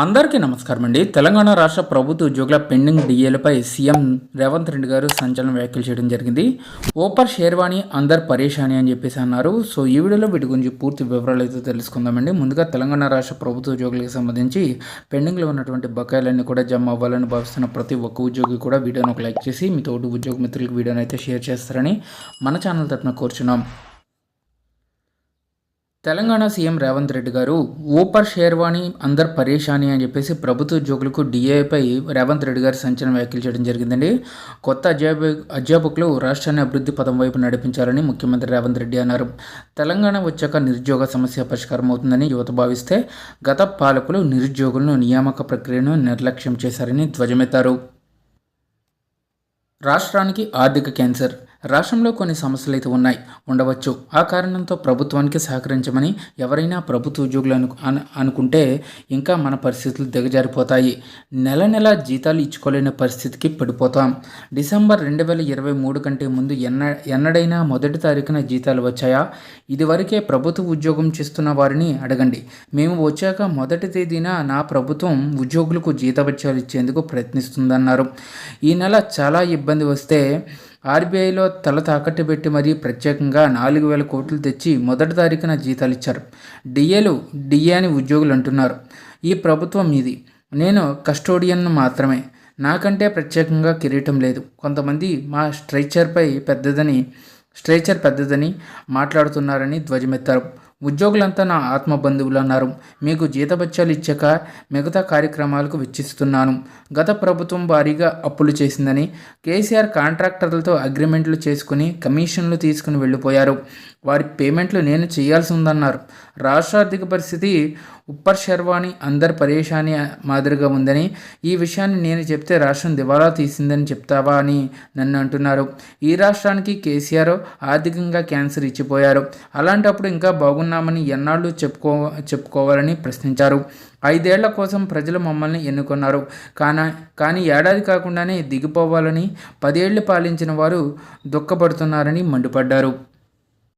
అందరికీ నమస్కారం అండి. తెలంగాణ రాష్ట్ర ప్రభుత్వ ఉద్యోగుల పెండింగ్ డిఏలపై సీఎం రేవంత్ రెడ్డి గారు సంచలన వ్యాఖ్యలు చేయడం జరిగింది. ఓపర్ షేర్వాణి అందర్ పరేషాని అని చెప్పేసి అన్నారు. సో ఈ వీడియోలో వీటి గురించి పూర్తి వివరాలు అయితే తెలుసుకుందామండి. ముందుగా తెలంగాణ రాష్ట్ర ప్రభుత్వ ఉద్యోగులకు సంబంధించి పెండింగ్లో ఉన్నటువంటి బకాయిలన్నీ కూడా జమ అవ్వాలని భావిస్తున్న ప్రతి ఒక్క ఉద్యోగి కూడా వీడియోను ఒక లైక్ చేసి మీ తోటి ఉద్యోగ మిత్రులకు వీడియోని అయితే షేర్ చేస్తారని మన ఛానల్ తరపున కోరుచున్నాం. తెలంగాణ సీఎం రేవంత్ రెడ్డి గారు ఓపర్ షేర్వాణి అందర్ పరేషాని అని చెప్పేసి ప్రభుత్వ ఉద్యోగులకు డిఏపై రేవంత్ రెడ్డి గారు సంచలన వ్యాఖ్యలు చేయడం జరిగిందండి. కొత్త అధ్యాపకులు రాష్ట్రాన్ని అభివృద్ధి పదం వైపు నడిపించాలని ముఖ్యమంత్రి రేవంత్ రెడ్డి అన్నారు. తెలంగాణ వచ్చాక నిరుద్యోగ సమస్య పరిష్కారం అవుతుందని యువత భావిస్తే గత పాలకులు నిరుద్యోగులను నియామక ప్రక్రియను నిర్లక్ష్యం చేశారని ధ్వజమెత్తారు. రాష్ట్రానికి ఆర్థిక క్యాన్సర్. రాష్ట్రంలో కొన్ని సమస్యలు అయితే ఉండవచ్చు. ఆ కారణంతో ప్రభుత్వానికి సహకరించమని ఎవరైనా ప్రభుత్వ ఉద్యోగులు అనుకుంటే ఇంకా మన పరిస్థితులు దిగజారిపోతాయి. నెల నెల జీతాలు ఇచ్చుకోలేని పరిస్థితికి పడిపోతాం. డిసెంబర్ 2023 కంటే ముందు ఎన్నడైనా మొదటి తారీఖున జీతాలు వచ్చాయా? ఇదివరకే ప్రభుత్వ ఉద్యోగం చేస్తున్న వారిని అడగండి. మేము వచ్చాక మొదటి తేదీన నా ప్రభుత్వం ఉద్యోగులకు జీతభత్యాలు ఇచ్చేందుకు ప్రయత్నిస్తుందన్నారు. ఈ నెల చాలా ఇబ్బంది వస్తే ఆర్బీఐలో తల తాకట్టు పెట్టి మరీ ప్రత్యేకంగా 4,000 కోట్లు తెచ్చి మొదటి తారీఖున జీతాలు ఇచ్చారు. డిఏ అని ఉద్యోగులు అంటున్నారు. ఈ ప్రభుత్వం మీది, నేను కస్టోడియన్ మాత్రమే, నాకంటే ప్రత్యేకంగా కిరీటం లేదు. కొంతమంది మా స్ట్రెచర్ పెద్దదని మాట్లాడుతున్నారని ధ్వజమెత్తారు. ఉద్యోగులంతా నా ఆత్మ బంధువులు అన్నారు. మీకు జీతభత్యాలు ఇచ్చాక మిగతా కార్యక్రమాలకు వెచ్చిస్తున్నాను. గత ప్రభుత్వం భారీగా అప్పులు చేసిందని కేసీఆర్ కాంట్రాక్టర్లతో అగ్రిమెంట్లు చేసుకుని కమిషన్లు తీసుకుని వెళ్ళిపోయారు. వారి పేమెంట్లు నేను చేయాల్సి ఉందన్నారు. రాష్ట్ర ఆర్థిక పరిస్థితి ఉప్పర్ శర్వాణి అందర్ పరేషాని మాదిరిగా ఉందని, ఈ విషయాన్ని నేను చెప్తే రాష్ట్రం దివాలా తీసిందని చెప్తావా అని నన్ను అంటున్నారు. ఈ రాష్ట్రానికి కేసీఆర్ ఆర్థికంగా క్యాన్సర్ ఇచ్చిపోయారు. అలాంటప్పుడు ఇంకా బాగున్నామని ఎన్నాళ్ళు చెప్పుకోవాలని ప్రశ్నించారు. 5 ఏళ్ల కోసం ప్రజలు మమ్మల్ని ఎన్నుకున్నారు. కానీ ఏడాది కాకుండానే దిగిపోవాలని 10 ఏళ్లు పాలించిన వారు దుఃఖపడుతున్నారని మండిపడ్డారు.